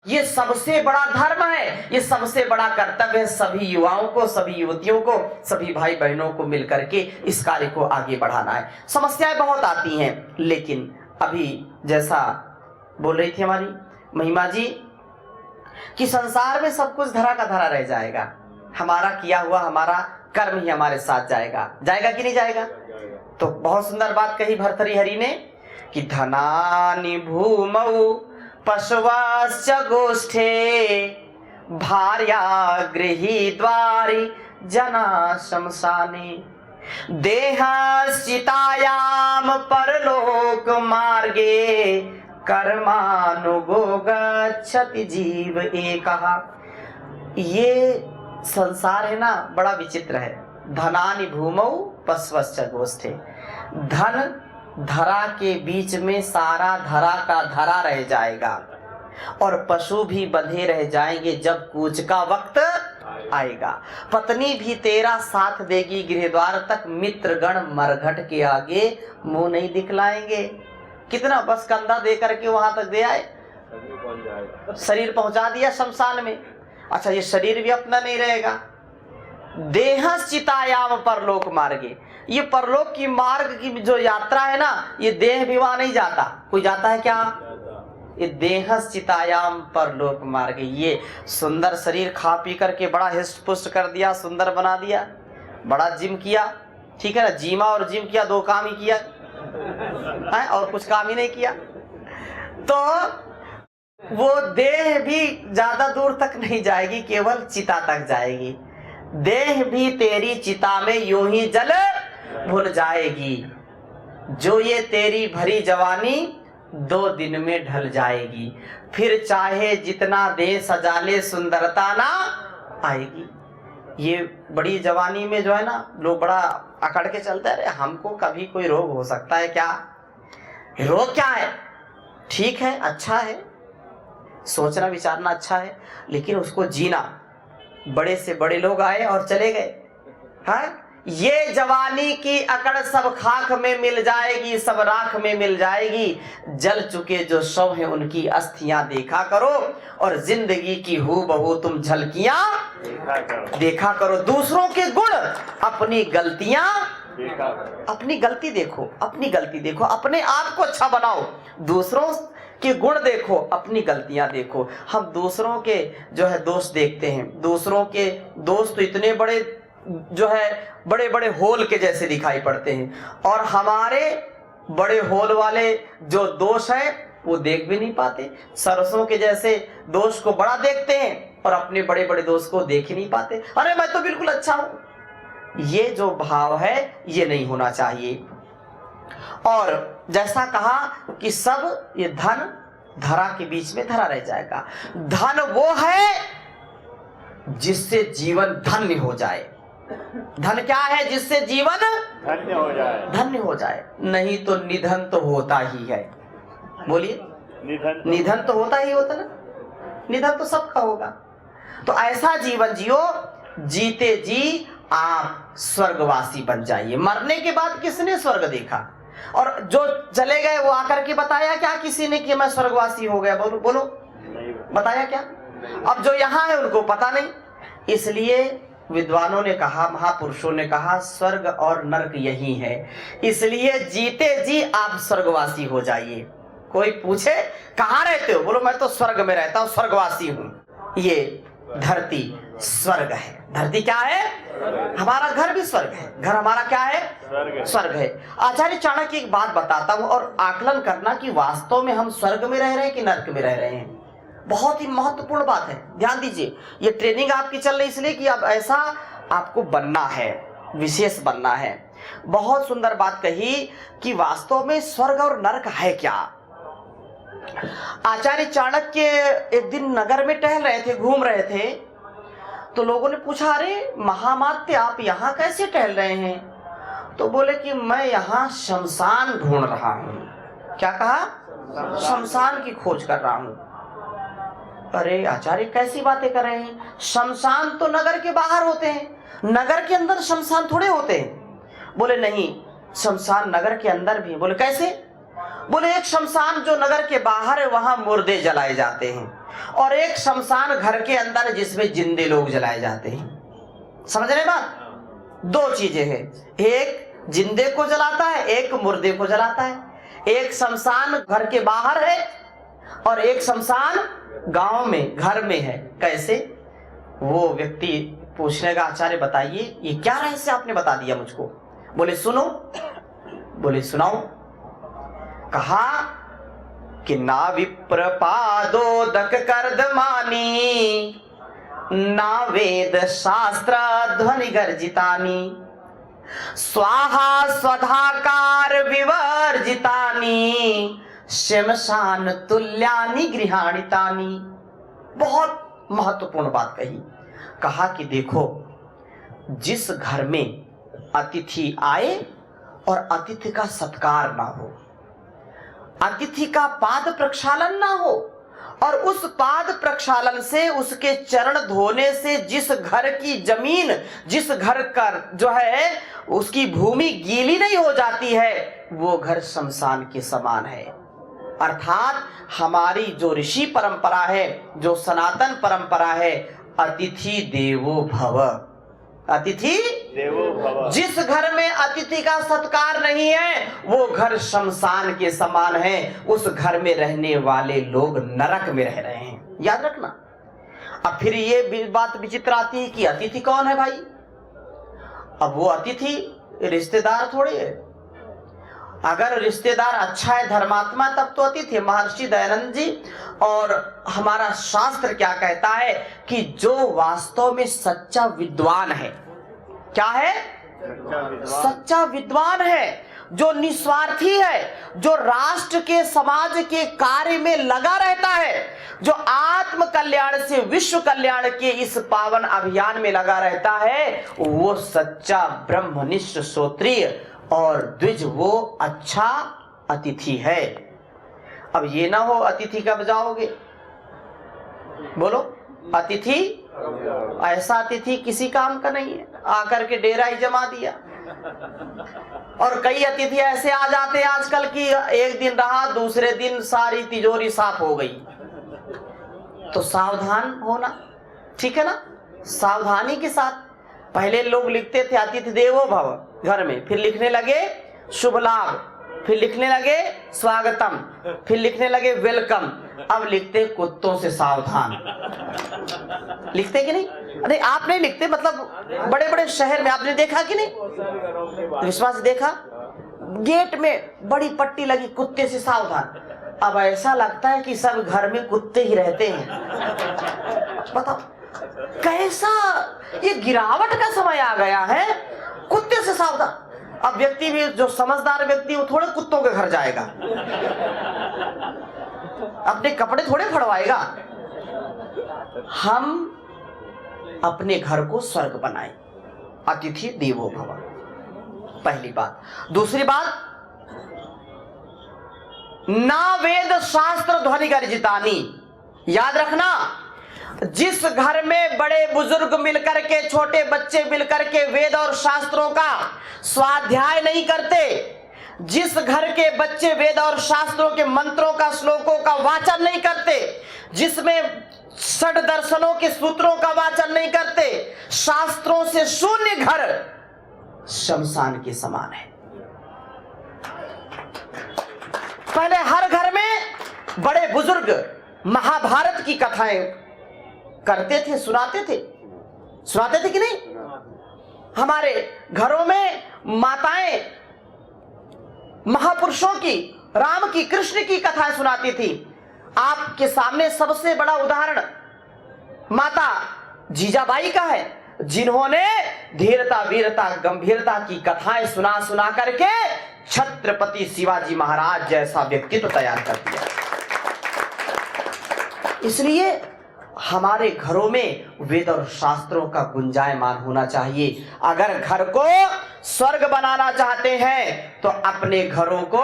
ये सबसे बड़ा धर्म है, ये सबसे बड़ा कर्तव्य है सभी युवाओं को, सभी युवतियों को, सभी भाई बहनों को मिलकर के इस कार्य को आगे बढ़ाना है। समस्याएं बहुत आती हैं, लेकिन अभी जैसा बोल रही थी हमारी महिमा जी कि संसार में सब कुछ धरा का धरा रह जाएगा, हमारा किया हुआ हमारा कर्म ही हमारे साथ जाएगा। जाएगा कि नहीं जाएगा? तो बहुत सुंदर बात कही भर्तृहरि ने कि धनानि भूमौ पशवश्च गोष्ठे भार्या गृही द्वारि जना शमशाने देहश्चितायाम परलोक मार्गे कर्मानुगो गच्छति जीव एकः। ये संसार है ना, बड़ा विचित्र है। धनानि भूमौ पशवश्च गोष्ठे, धन धरा के बीच में सारा धरा का धरा रह जाएगा और पशु भी बंधे रह जाएंगे जब कूच का वक्त आएगा। पत्नी भी तेरा साथ देगी गृह द्वार तक, मित्रगण मरघट के आगे मुंह नहीं दिखलाएंगे। कितना बस कंधा दे करके वहां तक दे आए, शरीर पहुंचा दिया शमशान में। अच्छा, ये शरीर भी अपना नहीं रहेगा। देहश्चितायाम परलोक मार्गे, ये परलोक की मार्ग की जो यात्रा है ना, ये देह भी वहां नहीं जाता। कोई जाता है क्या? ये देहश्चितायाम परलोक मार्गे, ये सुंदर शरीर खा पी करके बड़ा हिस्ट पुष्ट कर दिया, सुंदर बना दिया, बड़ा जिम किया, ठीक है ना, जिमा और जिम किया, दो काम ही किया है और कुछ काम ही नहीं किया। तो वो देह भी ज्यादा दूर तक नहीं जाएगी, केवल चिता तक जाएगी। देह भी तेरी चिता में यूं ही जल भुन जाएगी, जो ये तेरी भरी जवानी 2 दिन में ढल जाएगी। फिर चाहे जितना दे सजा ले सुंदरता ना आएगी। ये बड़ी जवानी में जो है ना, लोग बड़ा अकड़ के चलते हैं, अरे हमको कभी कोई रोग हो सकता है क्या? रोग क्या है? ठीक है, अच्छा है, सोचना विचारना अच्छा है, लेकिन उसको जीना। बड़े से बड़े लोग आए और चले गए। हाँ, ये जवानी की अकड़ सब खाक में मिल जाएगी, सब राख में मिल जाएगी। जल चुके जो शव हैं उनकी अस्थियां देखा करो और जिंदगी की हूबहू तुम झलकियां देखा करो। दूसरों के गुण, अपनी गलतियां, अपनी गलती देखो, अपनी गलती देखो, अपने आप को अच्छा बनाओ। दूसरों के गुण देखो, अपनी गलतियां देखो। हम दूसरों के जो है दोष देखते हैं, दूसरों के दोष तो इतने बड़े जो है बड़े बड़े होल के जैसे दिखाई पड़ते हैं, और हमारे बड़े होल वाले जो दोष है वो देख भी नहीं पाते। सरसों के जैसे दोष को बड़ा देखते हैं और अपने बड़े बड़े दोष को देख ही नहीं पाते। अरे मैं तो बिल्कुल अच्छा हूं। ये जो भाव है ये नहीं होना चाहिए। और जैसा कहा कि सब ये धन धरा के बीच में धरा रह जाएगा। धन वो है जिससे जीवन धन्य हो जाए। धन क्या है? जिससे जीवन धन्य हो जाए, धन्य हो जाए। नहीं तो निधन तो होता ही है। बोलिए, निधन तो होता ही होता ना, निधन तो सबका होगा। तो ऐसा जीवन जियो, जीते जी आप स्वर्गवासी बन जाइए। मरने के बाद किसने स्वर्ग देखा? और जो चले गए वो आकर के बताया क्या किसी ने कि मैं स्वर्गवासी हो गया? बोलो बोलो, बताया क्या? अब जो यहाँ है उनको पता नहीं। इसलिए विद्वानों ने कहा, महापुरुषों ने कहा, स्वर्ग और नरक यही है। इसलिए जीते जी आप स्वर्गवासी हो जाइए। कोई पूछे कहाँ रहते हो? बोलो मैं तो स्वर्ग में रहता हूँ, स्वर्गवासी हूँ। ये धरती स्वर्ग है। धरती क्या है? हमारा घर भी स्वर्ग है। घर हमारा क्या है? स्वर्ग है। आचार्य चाणक्य एक बात बताता हूँ और आकलन करना कि वास्तव में हम स्वर्ग में रह रहे हैं कि नरक में रह रहे हैं। बहुत ही महत्वपूर्ण बात है, ध्यान दीजिए। ये ट्रेनिंग आपकी चल रही इसलिए कि अब ऐसा आपको बनना है, विशेष बनना है। बहुत सुंदर बात कही कि वास्तव में स्वर्ग और नरक है क्या। आचार्य चाणक्य एक दिन नगर में टहल रहे थे, घूम रहे थे, तो लोगों ने पूछा, अरे महामात्य आप यहाँ कैसे टहल रहे हैं? तो बोले कि मैं यहाँ शमशान ढूंढ रहा हूँ। क्या कहा? शमशान की खोज कर रहा हूँ। अरे आचार्य कैसी बातें कर रहे हैं? शमशान तो नगर के बाहर होते हैं, नगर के अंदर शमशान थोड़े होते हैं। बोले नहीं, शमशान नगर के अंदर भी। बोले कैसे? बोले एक शमशान जो नगर के बाहर है वहां मुर्दे जलाए जाते हैं, और एक शमशान घर के अंदर जिसमें जिंदे लोग जलाए जाते हैं। समझ रहे बात? दो चीजें हैं, एक जिंदे को जलाता है, एक मुर्दे को जलाता है। एक शमशान घर के बाहर है और एक शमशान गांव में घर में है। कैसे? वो व्यक्ति पूछने का, आचार्य बताइए ये क्या रहस्य आपने बता दिया मुझको। बोले सुनो। बोले सुनाओ। कहा कि ना विप्र पादोदक कर्दमानी, ना वेद शास्त्र ध्वनि गर्जितानी, स्वाहा स्वधाकार विवर्जितानी, शमशान तुल्यानि गृहाणितानि। बहुत महत्वपूर्ण बात कही। कहा कि देखो, जिस घर में अतिथि आए और अतिथि का सत्कार ना हो, अतिथि का पाद प्रक्षालन ना हो, और उस पाद प्रक्षालन से, उसके चरण धोने से जिस घर की जमीन, जिस घर का जो है उसकी भूमि गीली नहीं हो जाती है, वो घर शमशान के समान है। अर्थात हमारी जो ऋषि परंपरा है, जो सनातन परंपरा है, अतिथि देवो भव। अतिथि देवो भव। जिस घर में अतिथि का सत्कार नहीं है वो घर शमशान के समान है। उस घर में रहने वाले लोग नरक में रह रहे हैं, याद रखना। अब फिर ये बात विचित्र आती है कि अतिथि कौन है भाई? अब वो अतिथि रिश्तेदार थोड़ी है। अगर रिश्तेदार अच्छा है, धर्मात्मा, तब तो अतिथि। महर्षि दयानंद जी और हमारा शास्त्र क्या कहता है कि जो वास्तव में सच्चा विद्वान है, क्या है? सच्चा विद्वान है, जो निस्वार्थी है, जो राष्ट्र के, समाज के कार्य में लगा रहता है, जो आत्म कल्याण से विश्व कल्याण के इस पावन अभियान में लगा रहता है, वो सच्चा ब्रह्मनिष्ठ श्रोत्रिय और द्विज, वो अच्छा अतिथि है। अब ये ना हो अतिथि कब जाओगे? बोलो। अतिथि, ऐसा अतिथि किसी काम का नहीं है, आकर के डेरा ही जमा दिया। और कई अतिथि ऐसे आ जाते हैं आजकल की एक दिन रहा, दूसरे दिन सारी तिजोरी साफ हो गई। तो सावधान होना, ठीक है ना? सावधानी के साथ। पहले लोग लिखते थे अतिथि देवो भव घर में, फिर लिखने लगे शुभ लाभ, फिर लिखने लगे स्वागतम, फिर लिखने लगे वेलकम। अब लिखते कुत्तों से सावधान। लिखते कि नहीं? अरे आप नहीं लिखते, मतलब बड़े बड़े शहर में आपने देखा कि नहीं? विश्वास देखा, गेट में बड़ी पट्टी लगी कुत्ते से सावधान। अब ऐसा लगता है कि सब घर में कुत्ते ही रहते हैं। बताओ कैसा ये गिरावट का समय आ गया है। कुत्ते से सावधान। अब व्यक्ति भी, जो समझदार व्यक्ति, वो थोड़े कुत्तों के घर जाएगा, अपने कपड़े थोड़े फड़वाएगा। हम अपने घर को स्वर्ग बनाएं। अतिथि देवो भव, पहली बात। दूसरी बात, ना वेद शास्त्र ध्वनि गर्जितानी। याद रखना, जिस घर में बड़े बुजुर्ग मिलकर के, छोटे बच्चे मिलकर के वेद और शास्त्रों का स्वाध्याय नहीं करते, जिस घर के बच्चे वेद और शास्त्रों के मंत्रों का, श्लोकों का वाचन नहीं करते, जिसमें षड दर्शनों के सूत्रों का वाचन नहीं करते, शास्त्रों से शून्य घर शमशान के समान है। पहले हर घर में बड़े बुजुर्ग महाभारत की कथाएं करते थे, सुनाते थे कि नहीं? हमारे घरों में माताएं महापुरुषों की, राम की, कृष्ण की कथाएं सुनाती थी। आपके सामने सबसे बड़ा उदाहरण माता जीजाबाई का है, जिन्होंने धीरता, वीरता, गंभीरता की कथाएं सुना सुना करके छत्रपति शिवाजी महाराज जैसा व्यक्तित्व तैयार कर दिया। इसलिए हमारे घरों में वेद और शास्त्रों का गुंजायमान होना चाहिए। अगर घर को स्वर्ग बनाना चाहते हैं तो अपने घरों को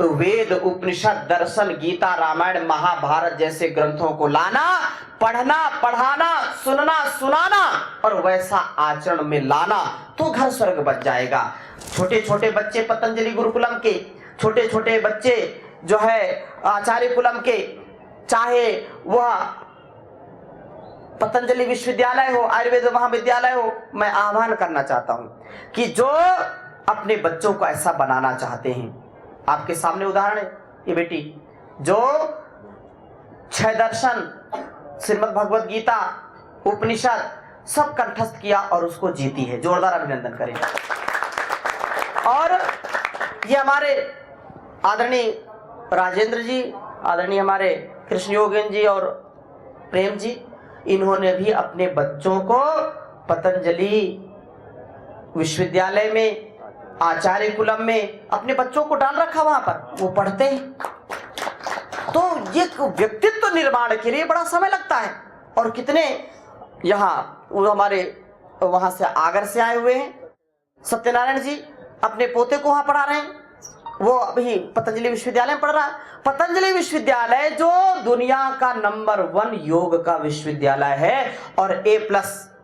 वेद, उपनिषद, दर्शन, गीता, रामायण, महाभारत जैसे ग्रंथों को लाना, पढ़ना, पढ़ाना, सुनना, सुनाना और वैसा आचरण में लाना, तो घर स्वर्ग बन जाएगा। छोटे छोटे बच्चे, पतंजलि गुरुकुलम के छोटे छोटे बच्चे जो है आचार्य कुलम के, चाहे वह पतंजलि विश्वविद्यालय हो, आयुर्वेद महाविद्यालय हो, मैं आह्वान करना चाहता हूं कि जो अपने बच्चों को ऐसा बनाना चाहते हैं, आपके सामने उदाहरण है, ये बेटी जो 6 दर्शन, श्रीमद् भगवत गीता, उपनिषद सब कंठस्थ किया और उसको जीती है। जोरदार अभिनंदन करें। और ये हमारे आदरणीय राजेंद्र जी, आदरणीय हमारे कृष्ण योगेन जी और प्रेम जी, इन्होंने भी अपने बच्चों को पतंजलि विश्वविद्यालय में, आचार्य कुलम में अपने बच्चों को डाल रखा, वहां पर वो पढ़ते हैं। तो ये व्यक्तित्व निर्माण के लिए बड़ा समय लगता है। और कितने यहाँ वो हमारे वहां से आगर से आए हुए हैं, सत्यनारायण जी अपने पोते को वहां पढ़ा रहे हैं, वो अभी पतंजलि विश्वविद्यालय में पढ़ रहा है। पतंजलि विश्वविद्यालय जो दुनिया का नंबर 1 योग का विश्वविद्यालय है और A+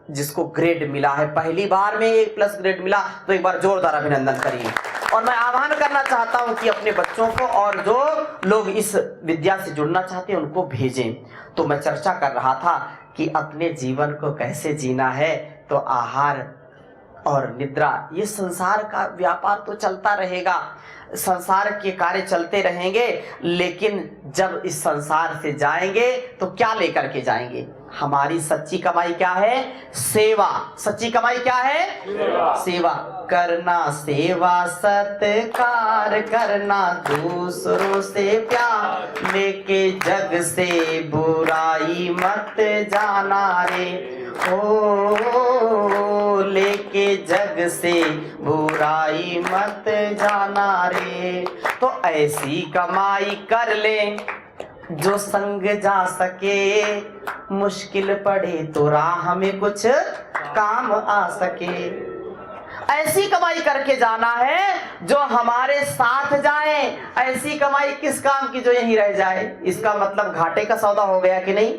जिसको ग्रेड मिला है, पहली बार में A+ ग्रेड मिला, तो एक बार जोरदार अभिनंदन करिए। और मैं आह्वान करना चाहता हूं कि अपने बच्चों को और जो लोग इस विद्या से जुड़ना चाहते हैं उनको भेजें। तो मैं चर्चा कर रहा था कि अपने जीवन को कैसे जीना है, तो आहार और निद्रा, ये संसार का व्यापार तो चलता रहेगा, संसार के कार्य चलते रहेंगे, लेकिन जब इस संसार से जाएंगे तो क्या लेकर के जाएंगे? हमारी सच्ची कमाई क्या है? सेवा। सच्ची कमाई क्या है? सेवा करना, सेवा सत्कार करना, दूसरों से प्यार लेके जग से बुराई मत जाना रे, ओ लेके जग से बुराई मत जाना रे। तो ऐसी कमाई कर ले जो संग जा सके, मुश्किल पड़े तो राह में कुछ काम आ सके। ऐसी कमाई करके जाना है जो हमारे साथ जाए। ऐसी कमाई किस काम की जो यहीं रह जाए? इसका मतलब घाटे का सौदा हो गया कि नहीं?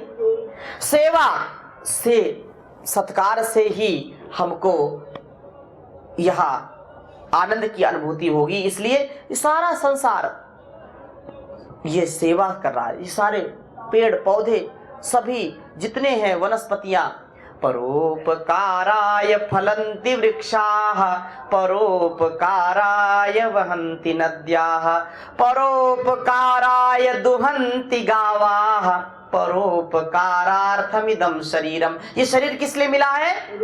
सेवा से, सत्कार से ही हमको यहाँ आनंद की अनुभूति होगी। इसलिए ये सारा संसार ये सेवा कर रहा है। ये सारे पेड़ पौधे सभी जितने हैं, वनस्पतियां, परोपकाराय फलन्ति वृक्षाः, परोपकाराय वहन्ति नद्याः, परोपकाराय दुहन्ति गावाः, परोपकारार्थमिदं शरीरम। ये शरीर किस लिए मिला है?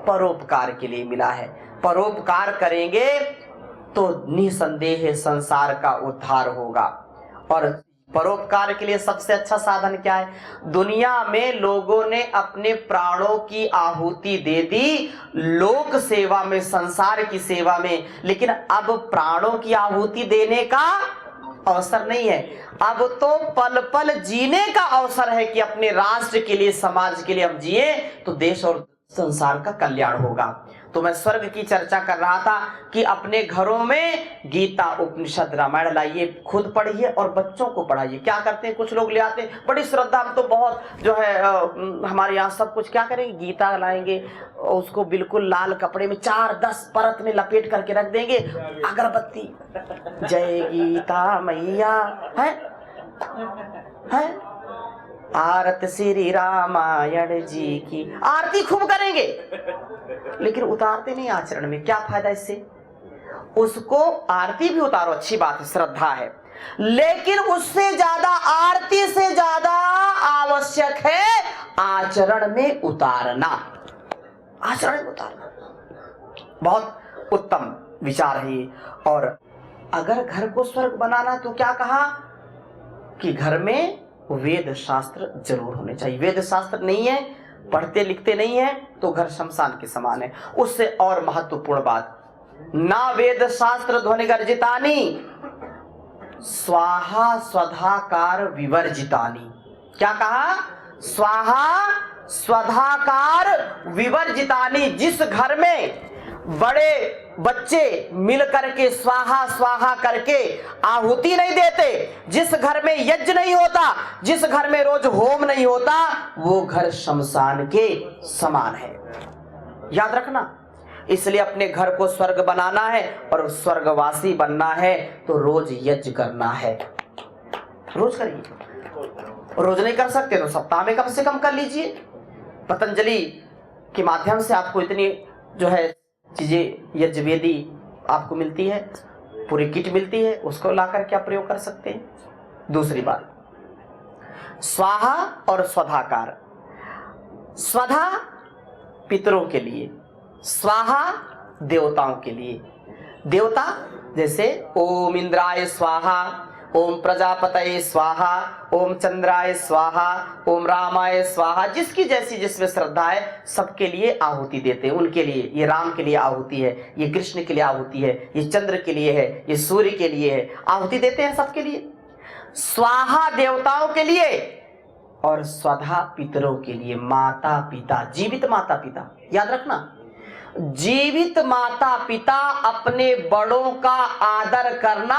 परोपकार के लिए मिला है। परोपकार करेंगे तो निसंदेह संसार का उद्धार होगा। और परोपकार के लिए सबसे अच्छा साधन क्या है? दुनिया में लोगों ने अपने प्राणों की आहुति दे दी लोक सेवा में, संसार की सेवा में, लेकिन अब प्राणों की आहुति देने का अवसर नहीं है। अब तो पल पल जीने का अवसर है कि अपने राष्ट्र के लिए, समाज के लिए हम जिए तो देश और संसार का कल्याण होगा। तो मैं स्वर्ग की चर्चा कर रहा था कि अपने घरों में गीता, उपनिषद, रामायण लाइए, खुद पढ़िए और बच्चों को पढ़ाइए। क्या करते हैं कुछ लोग ले आते हैं, बड़ी श्रद्धा, हम तो बहुत जो है हमारे यहाँ सब कुछ क्या करेंगे, गीता लाएंगे, उसको बिल्कुल लाल कपड़े में 4-10 परत में लपेट करके रख देंगे, अगरबत्ती, जय गीता मैया है आरत श्री रामायण जी की, आरती खूब करेंगे, लेकिन उतारते नहीं आचरण में। क्या फायदा इससे? उसको आरती भी उतारो, अच्छी बात है, श्रद्धा है, लेकिन उससे ज्यादा, आरती से ज्यादा आवश्यक है आचरण में उतारना। आचरण में उतारना बहुत उत्तम विचार है। और अगर घर को स्वर्ग बनाना तो क्या कहा कि घर में वेद शास्त्र जरूर होने चाहिए। वेद शास्त्र नहीं है, पढ़ते लिखते नहीं है, तो घर शमशान के समान है। उससे और महत्वपूर्ण बात, ना वेद शास्त्र ध्वनिगर्जितानि स्वाहा स्वधाकार विवर्जितानि। क्या कहा? स्वाहा स्वधाकार विवर्जितानि। जिस घर में बड़े बच्चे मिल करके स्वाहा स्वाहा करके आहुति नहीं देते, जिस घर में यज्ञ नहीं होता, जिस घर में रोज होम नहीं होता, वो घर शमशान के समान है। याद रखना। इसलिए अपने घर को स्वर्ग बनाना है और स्वर्गवासी बनना है तो रोज यज्ञ करना है। रोज करिए, रोज नहीं कर सकते तो सप्ताह में कम से कम कर लीजिए। पतंजलि के माध्यम से आपको इतनी जो है चीजें यज्ञवेदी आपको मिलती है, पूरी किट मिलती है, उसको ला करके आप प्रयोग कर सकते हैं। दूसरी बात, स्वाहा और स्वधाकार। स्वधा पितरों के लिए, स्वाहा देवताओं के लिए। देवता जैसे ओम इंद्राय स्वाहा, ओम प्रजापतये स्वाहा, ओम चंद्राय स्वाहा, ओम रामाय स्वाहा, जिसकी जैसी जिसमें श्रद्धा है सबके लिए आहुति देते हैं। उनके लिए, ये राम के लिए आहुति है, ये कृष्ण के लिए आहुति है, ये चंद्र के लिए है, ये सूर्य के लिए है, आहुति देते हैं सबके लिए। स्वाहा देवताओं के लिए और स्वधा पितरों के लिए, माता पिता, जीवित माता पिता। याद रखना, जीवित माता पिता, अपने बड़ों का आदर करना।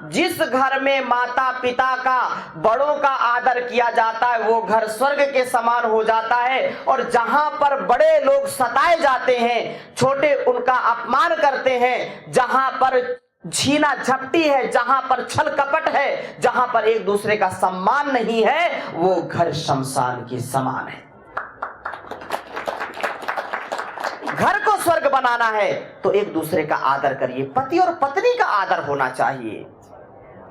जिस घर में माता पिता का, बड़ों का आदर किया जाता है वो घर स्वर्ग के समान हो जाता है। और जहां पर बड़े लोग सताए जाते हैं, छोटे उनका अपमान करते हैं, जहां पर झीना झपटी है, जहां पर छल कपट है, जहां पर एक दूसरे का सम्मान नहीं है, वो घर शमशान के समान है। घर को स्वर्ग बनाना है तो एक दूसरे का आदर करिए। पति और पत्नी का आदर होना चाहिए,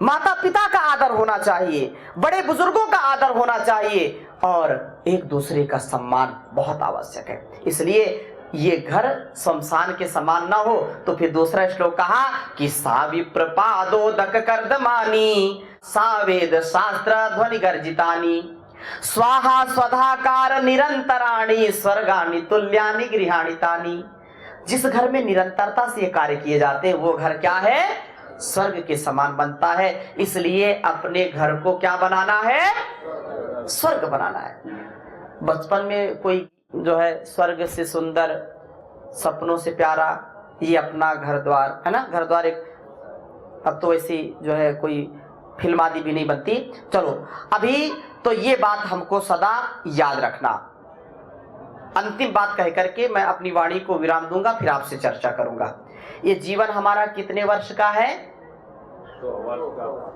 माता पिता का आदर होना चाहिए, बड़े बुजुर्गों का आदर होना चाहिए और एक दूसरे का सम्मान बहुत आवश्यक है। इसलिए ये घर शमशान के समान ना हो तो फिर दूसरा श्लोक कहा कि सा विप्रपादोदक कर्दमानी, सा वेद शास्त्र ध्वनि गर्जितानी, स्वाहा स्वधाकार निरंतराणि, स्वर्गानि तुल्यानि गृहाणि तानि। जिस घर में निरंतरता से ये कार्य किए जाते हैं वो घर क्या है? स्वर्ग के समान बनता है। इसलिए अपने घर को क्या बनाना है? स्वर्ग बनाना है। बचपन में कोई जो है स्वर्ग से सुंदर, सपनों से प्यारा, ये अपना घर द्वार है ना। घर द्वार एक, अब तो ऐसी जो है कोई फिल्म आदि भी नहीं बनती। चलो अभी तो ये बात हमको सदा याद रखना। अंतिम बात कह करके मैं अपनी वाणी को विराम दूंगा, फिर आपसे चर्चा करूंगा। ये जीवन हमारा कितने वर्ष का है? 100 वर्ष का।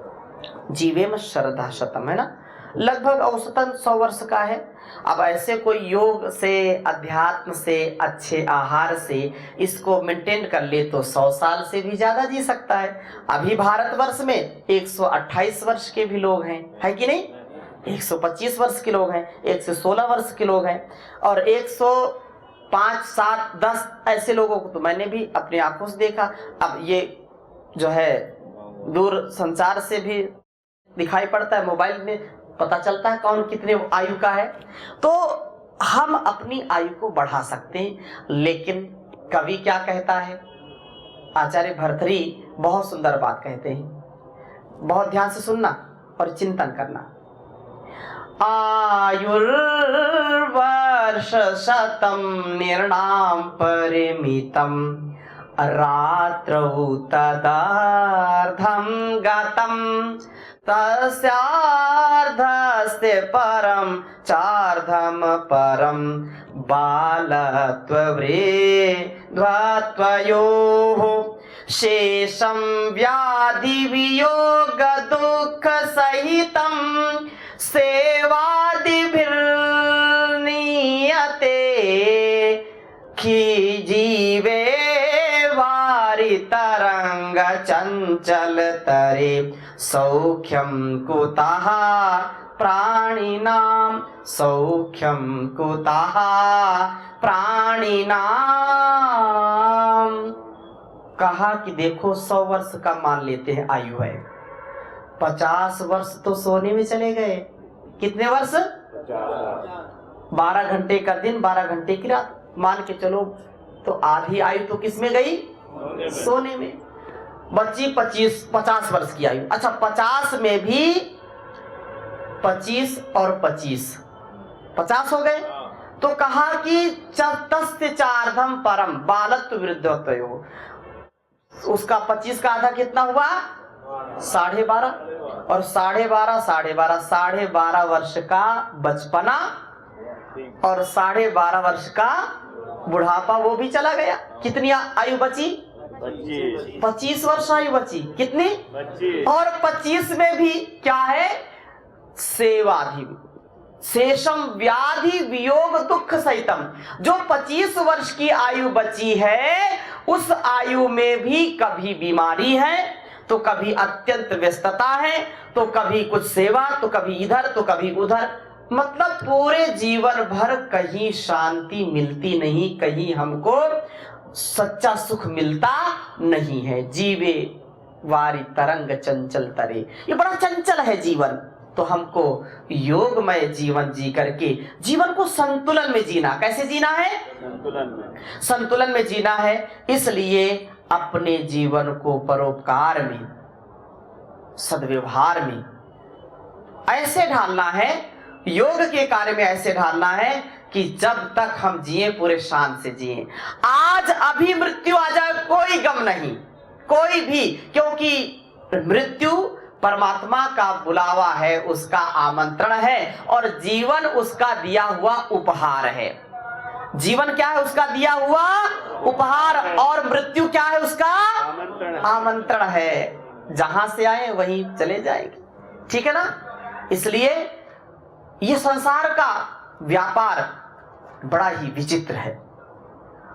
जीवेम शरदा शतम, है ना, लगभग औसतन 100 वर्ष का है। अब ऐसे कोई योग से, अध्यात्म से, अच्छे आहार से इसको मेंटेन कर ले तो 100 साल से भी ज्यादा जी सकता है। अभी भारतवर्ष में 128 वर्ष के भी लोग हैं, है कि नहीं? 125 वर्ष के लोग हैं, 116 वर्ष के लोग हैं और 105, 7, 10 ऐसे लोगों को तो मैंने भी अपनी आंखों से देखा। अब ये जो है दूर संचार से भी दिखाई पड़ता है, मोबाइल में पता चलता है कौन कितने आयु का है। तो हम अपनी आयु को बढ़ा सकते हैं, लेकिन कवि क्या कहता है? आचार्य भर्तृहरि बहुत सुंदर बात कहते हैं, बहुत ध्यान से सुनना और चिंतन करना। आयुर्वर्ष शतम निर्णाम परिमितम, रात्रौ तदार्धं गतम, तस्यार्धस्य परम चार्धम परम, बालत्ववृद्धत्वयोः शेषं व्याधि वियोग दुःख सहितं, सेवादिभिर्नीयते कि जीवे वारि तरंग चंचल तरे, सौख्यम कुतः प्राणिनाम, सौख्यम कुतः प्राणिनाम। कहा कि देखो 100 वर्ष का मान लेते हैं आयु है, 50 वर्ष तो सोने में चले गए। कितने वर्ष? 12 घंटे का दिन, 12 घंटे की रात, मान के चलो तो आधी आयु तो किस में गई? सोने में। बच्ची 50 वर्ष की आयु। अच्छा 50 में भी 25 और 25 50 हो गए। तो कहा कि तस्य चार्धम परम, बालत्व वृद्धत्वयोः, उसका 25 का आधा कितना हुआ? 12.5 और 12.5 वर्ष का बचपना और 12.5 वर्ष का बुढ़ापा, वो भी चला गया। कितनी आयु बची? 25 वर्ष आयु बची। कितनी? 25। और 25 में भी क्या है? सेवाधि शेषम व्याधि वियोग दुख सहितम। जो 25 वर्ष की आयु बची है उस आयु में भी कभी बीमारी है तो कभी अत्यंत व्यस्तता है तो कभी कुछ सेवा तो कभी इधर तो कभी उधर। मतलब पूरे जीवन भर कहीं शांति मिलती नहीं, कहीं हमको सच्चा सुख मिलता नहीं है। जीवे वारी तरंग चंचल तरे, ये बड़ा चंचल है जीवन। तो हमको योगमय जीवन जी करके जीवन को संतुलन में जीना। कैसे जीना है? संतुलन में जीना है। इसलिए अपने जीवन को परोपकार में, सद्व्यवहार में ऐसे ढालना है, योग के कार्य में ऐसे ढालना है कि जब तक हम जिए पूरे शान से जिए। आज अभी मृत्यु आ जाए कोई गम नहीं, कोई भी, क्योंकि मृत्यु परमात्मा का बुलावा है, उसका आमंत्रण है और जीवन उसका दिया हुआ उपहार है। जीवन क्या है? उसका दिया हुआ उपहार। और मृत्यु क्या है? उसका आमंत्रण है। जहां से आए वहीं चले जाएंगे, ठीक है ना। इसलिए ये संसार का व्यापार बड़ा ही विचित्र है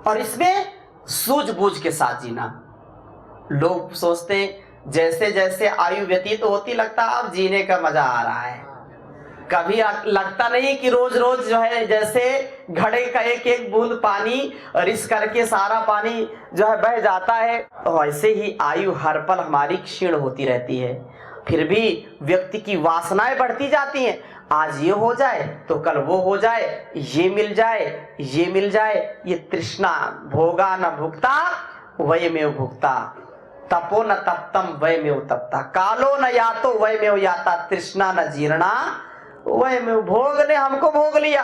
और इसमें सूझबूझ के साथ जीना। लोग सोचते जैसे जैसे आयु व्यतीत होती लगता अब जीने का मजा आ रहा है। कभी लगता नहीं कि रोज रोज जो है जैसे घड़े का एक एक बूंद पानी रिस करके सारा पानी जो है बह जाता है, तो ऐसे ही आयु हर पल हमारी क्षीण होती रहती है। फिर भी व्यक्ति की वासनाएं बढ़ती जाती हैं। आज ये हो जाए तो कल वो हो जाए, ये मिल जाए, ये मिल जाए। ये तृष्णा भोगा न भुक्ता वयमेव भुक्ता, तपो न तप्तम वयमेव तप्ता, कालो न यातो वयमेव याता, तृष्णा न जीर्णा वयमेव। भोग ने हमको भोग लिया,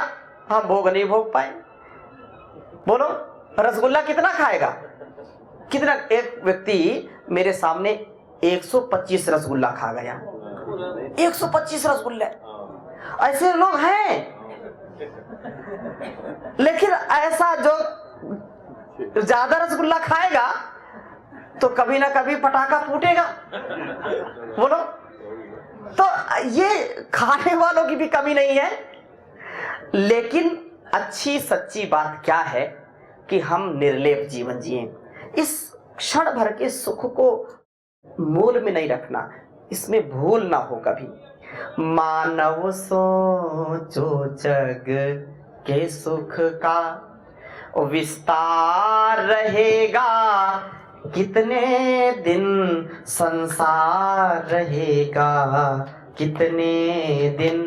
हम भोग नहीं भोग पाए। बोलो रसगुल्ला कितना खाएगा? कितना? एक व्यक्ति मेरे सामने 125 रसगुल्ला खा गया। 125 रसगुल्ले, ऐसे लोग हैं। लेकिन ऐसा जो ज्यादा रसगुल्ला खाएगा तो कभी ना कभी पटाखा फूटेगा। बोलो, तो ये खाने वालों की भी कमी नहीं है। लेकिन अच्छी सच्ची बात क्या है कि हम निर्लेप जीवन जिए। इस क्षण भर के सुख को मूल में नहीं रखना, इसमें भूल ना हो कभी। मानव सोचो जग के सुख का विस्तार रहेगा, कितने दिन संसार रहेगा, कितने दिन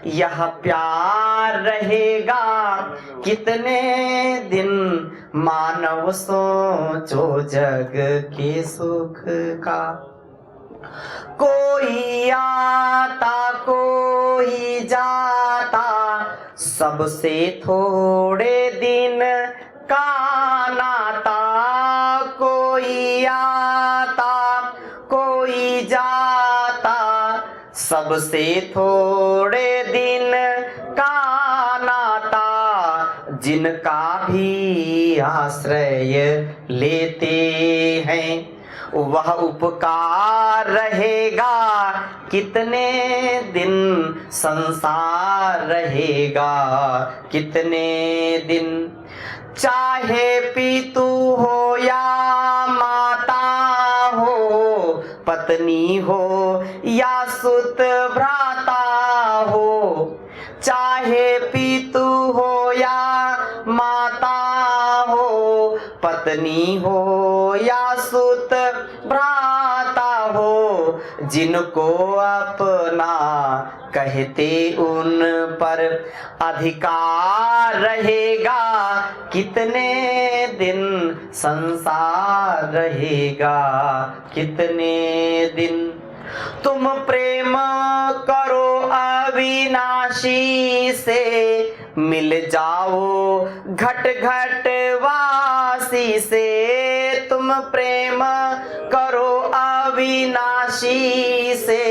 यह प्यार रहेगा, कितने दिन मानव सोचो जग के सुख का। कोई आता कोई जाता, सबसे थोड़े दिन का नाता। कोई आता कोई जाता, सबसे थोड़े दिन का नाता। जिनका भी आश्रय लेते हैं वह उपकार रहेगा, कितने दिन संसार रहेगा, कितने दिन। चाहे पितु हो या माता हो, पत्नी हो या सुत भ्राता हो, चाहे पितु हो या माता हो, पत्नी हो या सुत भ्राता हो, जिनको अपना कहते उन पर अधिकार रहेगा, कितने दिन संसार रहेगा, कितने दिन। तुम प्रेम करो अविनाशी से, मिल जाओ घट घट वासी से। तुम प्रेम करो अविनाशी से,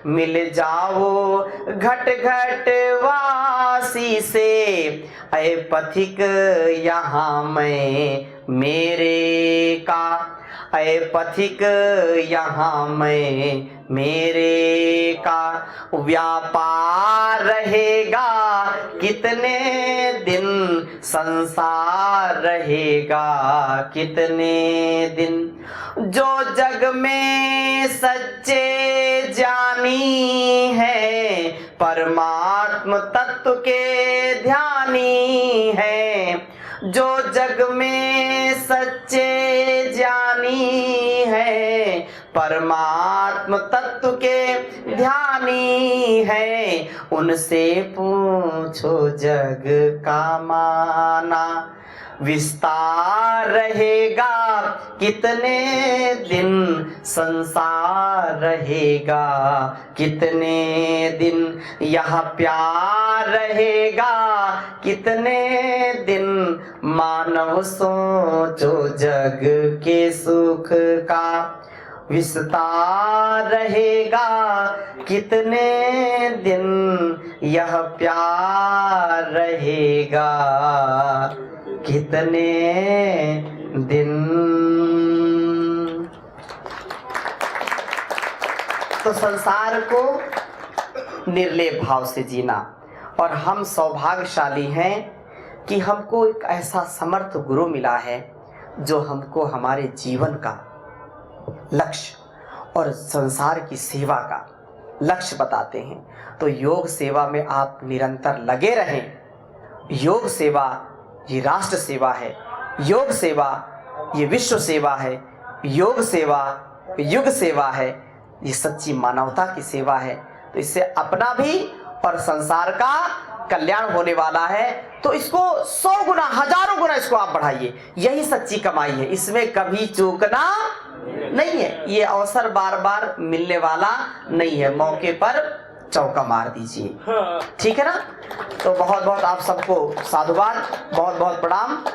मिल जाओ घट घट वासी से। ऐ पथिक यहाँ मैं मेरे का ऐ पथिक यहाँ मैं मेरे का व्यापार रहेगा, कितने दिन संसार रहेगा, कितने दिन। जो जग में सच्चे ज्ञानी है, परमात्म तत्व के ध्यानी है। जो जग में सच्चे ज्ञानी है, परमात्म तत्व के ध्यानी है, उनसे पूछो जग का माना। विस्तार रहेगा, कितने दिन संसार रहेगा, कितने दिन। यह प्यार रहेगा, कितने दिन। मानव सोचो जग के सुख का, विस्तार रहेगा, कितने दिन। यह प्यार रहेगा, कितने दिन। तो संसार को निर्लेप भाव से जीना, और हम सौभाग्यशाली हैं कि हमको एक ऐसा समर्थ गुरु मिला है जो हमको हमारे जीवन का लक्ष्य और संसार की सेवा का लक्ष्य बताते हैं। तो योग सेवा में आप निरंतर लगे रहें। योग सेवा ये राष्ट्र सेवा है, योग सेवा ये विश्व सेवा है, योग सेवा युग सेवा है, ये सच्ची मानवता की सेवा है। तो इससे अपना भी और संसार का कल्याण होने वाला है। तो इसको 100 गुना 1000 गुना इसको आप बढ़ाइए, यही सच्ची कमाई है। इसमें कभी चूकना नहीं है। ये अवसर बार बार मिलने वाला नहीं है, मौके पर चौका मार दीजिए, ठीक है ना। तो बहुत बहुत आप सबको साधुवाद, बहुत बहुत प्रणाम।